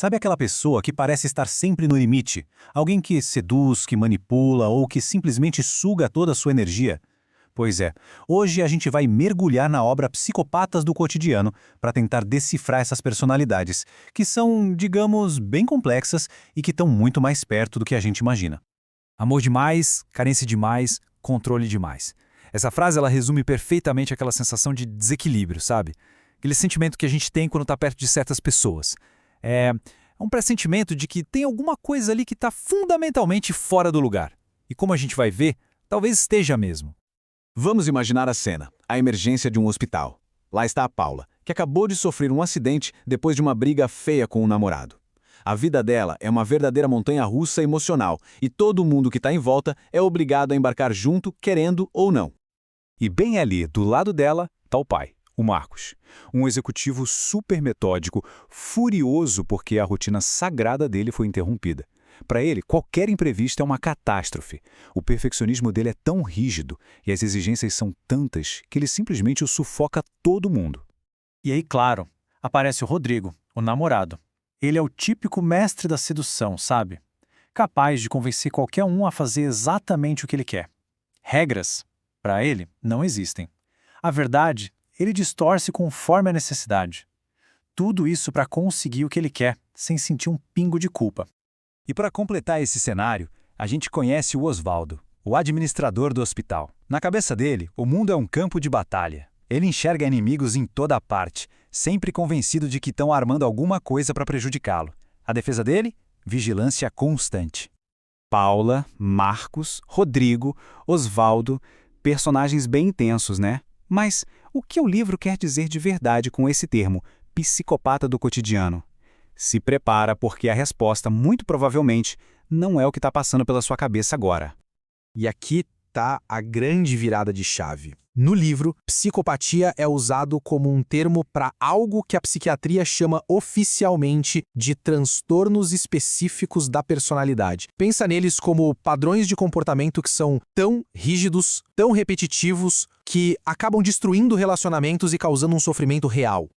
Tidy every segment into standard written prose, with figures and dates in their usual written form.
Sabe aquela pessoa que parece estar sempre no limite? Alguém que seduz, que manipula ou que simplesmente suga toda a sua energia? Pois é, hoje a gente vai mergulhar na obra Psicopatas do Cotidiano para tentar decifrar essas personalidades, que são, digamos, bem complexas e que estão muito mais perto do que a gente imagina. Amor demais, carência demais, controle demais. Essa frase ela resume perfeitamente aquela sensação de desequilíbrio, sabe? Aquele sentimento que a gente tem quando está perto de certas pessoas. É um pressentimento de que tem alguma coisa ali que está fundamentalmente fora do lugar. E como a gente vai ver, talvez esteja mesmo. Vamos imaginar a cena, a emergência de um hospital. Lá está a Paula, que acabou de sofrer um acidente depois de uma briga feia com o namorado. A vida dela é uma verdadeira montanha-russa emocional e todo mundo que está em volta é obrigado a embarcar junto, querendo ou não. E bem ali, do lado dela, está o pai, o Marcos. Um executivo super metódico, furioso porque a rotina sagrada dele foi interrompida. Para ele, qualquer imprevisto é uma catástrofe. O perfeccionismo dele é tão rígido e as exigências são tantas que ele simplesmente o sufoca todo mundo. E aí, claro, aparece o Rodrigo, o namorado. Ele é o típico mestre da sedução, sabe? Capaz de convencer qualquer um a fazer exatamente o que ele quer. Regras, para ele, não existem. A verdade, ele distorce conforme a necessidade. Tudo isso para conseguir o que ele quer, sem sentir um pingo de culpa. E para completar esse cenário, a gente conhece o Osvaldo, o administrador do hospital. Na cabeça dele, o mundo é um campo de batalha. Ele enxerga inimigos em toda a parte, sempre convencido de que estão armando alguma coisa para prejudicá-lo. A defesa dele? Vigilância constante. Paula, Marcos, Rodrigo, Osvaldo, personagens bem intensos, né? Mas o que o livro quer dizer de verdade com esse termo, psicopata do cotidiano? Se prepara porque a resposta, muito provavelmente, não é o que está passando pela sua cabeça agora. E aqui está a grande virada de chave. No livro, psicopatia é usado como um termo para algo que a psiquiatria chama oficialmente de transtornos específicos da personalidade. Pensa neles como padrões de comportamento que são tão rígidos, tão repetitivos, que acabam destruindo relacionamentos e causando um sofrimento real.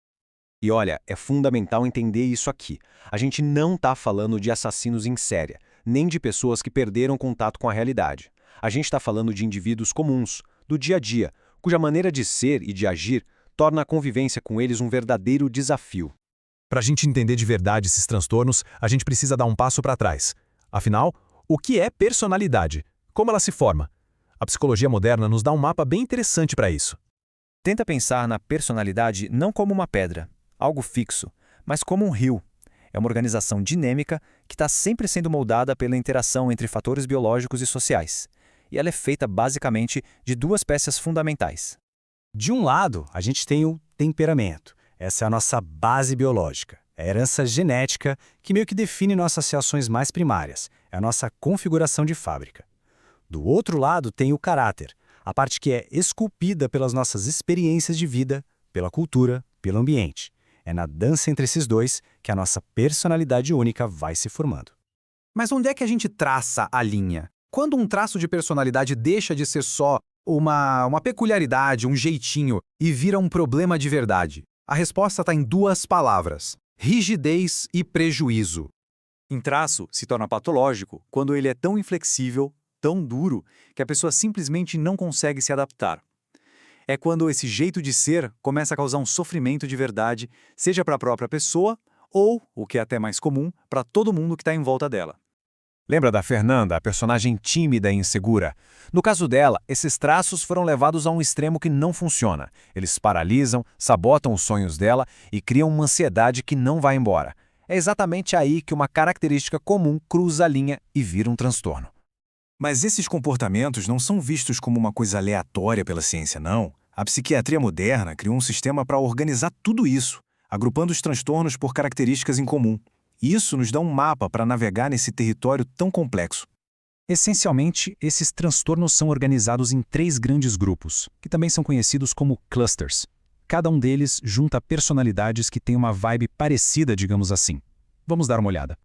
E olha, é fundamental entender isso aqui. A gente não está falando de assassinos em série, nem de pessoas que perderam contato com a realidade. A gente está falando de indivíduos comuns, do dia a dia, cuja maneira de ser e de agir torna a convivência com eles um verdadeiro desafio. Para a gente entender de verdade esses transtornos, a gente precisa dar um passo para trás. Afinal, o que é personalidade? Como ela se forma? A psicologia moderna nos dá um mapa bem interessante para isso. Tenta pensar na personalidade não como uma pedra, algo fixo, mas como um rio. É uma organização dinâmica que está sempre sendo moldada pela interação entre fatores biológicos e sociais. E ela é feita basicamente de duas peças fundamentais. De um lado, a gente tem o temperamento. Essa é a nossa base biológica. É a herança genética que meio que define nossas reações mais primárias. É a nossa configuração de fábrica. Do outro lado tem o caráter, a parte que é esculpida pelas nossas experiências de vida, pela cultura, pelo ambiente. É na dança entre esses dois que a nossa personalidade única vai se formando. Mas onde é que a gente traça a linha? Quando um traço de personalidade deixa de ser só uma peculiaridade, um jeitinho, e vira um problema de verdade? A resposta está em duas palavras: rigidez e prejuízo. Um traço se torna patológico quando ele é tão inflexível, tão duro, que a pessoa simplesmente não consegue se adaptar. É quando esse jeito de ser começa a causar um sofrimento de verdade, seja para a própria pessoa ou, o que é até mais comum, para todo mundo que está em volta dela. Lembra da Fernanda, a personagem tímida e insegura? No caso dela, esses traços foram levados a um extremo que não funciona. Eles paralisam, sabotam os sonhos dela e criam uma ansiedade que não vai embora. É exatamente aí que uma característica comum cruza a linha e vira um transtorno. Mas esses comportamentos não são vistos como uma coisa aleatória pela ciência, não. A psiquiatria moderna criou um sistema para organizar tudo isso, agrupando os transtornos por características em comum. Isso nos dá um mapa para navegar nesse território tão complexo. Essencialmente, esses transtornos são organizados em 3 grandes grupos, que também são conhecidos como clusters. Cada um deles junta personalidades que têm uma vibe parecida, digamos assim. Vamos dar uma olhada.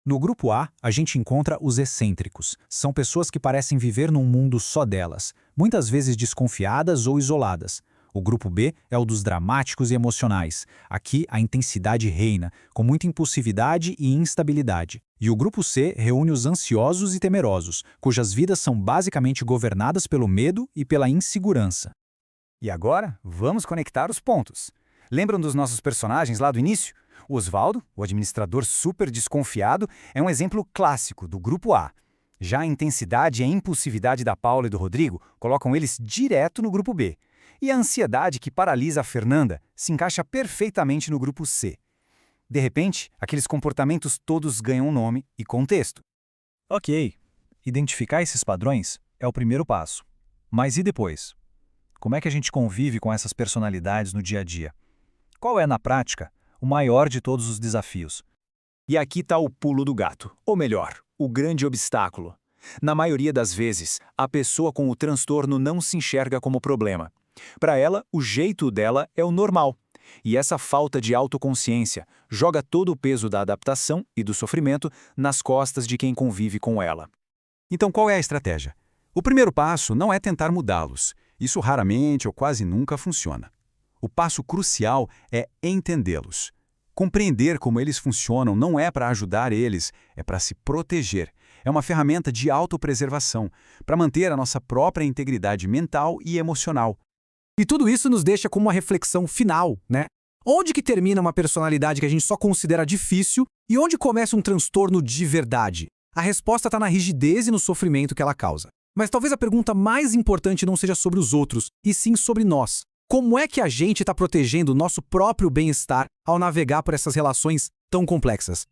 No grupo A, a gente encontra os excêntricos. São pessoas que parecem viver num mundo só delas, muitas vezes desconfiadas ou isoladas. O grupo B é o dos dramáticos e emocionais. Aqui a intensidade reina, com muita impulsividade e instabilidade. E o grupo C reúne os ansiosos e temerosos, cujas vidas são basicamente governadas pelo medo e pela insegurança. E agora, vamos conectar os pontos. Lembram dos nossos personagens lá do início? O Osvaldo, o administrador super desconfiado, é um exemplo clássico do grupo A. Já a intensidade e a impulsividade da Paula e do Rodrigo colocam eles direto no grupo B. E a ansiedade que paralisa a Fernanda se encaixa perfeitamente no grupo C. De repente, aqueles comportamentos todos ganham nome e contexto. Ok, identificar esses padrões é o primeiro passo. Mas e depois? Como é que a gente convive com essas personalidades no dia a dia? Qual é, na prática, o maior de todos os desafios? E aqui está o pulo do gato, ou melhor, o grande obstáculo. Na maioria das vezes, a pessoa com o transtorno não se enxerga como problema. Para ela, o jeito dela é o normal. E essa falta de autoconsciência joga todo o peso da adaptação e do sofrimento nas costas de quem convive com ela. Então, qual é a estratégia? O primeiro passo não é tentar mudá-los. Isso raramente ou quase nunca funciona. O passo crucial é entendê-los. Compreender como eles funcionam não é para ajudar eles, é para se proteger. É uma ferramenta de autopreservação, para manter a nossa própria integridade mental e emocional. E tudo isso nos deixa com uma reflexão final, né? Onde que termina uma personalidade que a gente só considera difícil e onde começa um transtorno de verdade? A resposta está na rigidez e no sofrimento que ela causa. Mas talvez a pergunta mais importante não seja sobre os outros, e sim sobre nós. Como é que a gente está protegendo o nosso próprio bem-estar ao navegar por essas relações tão complexas?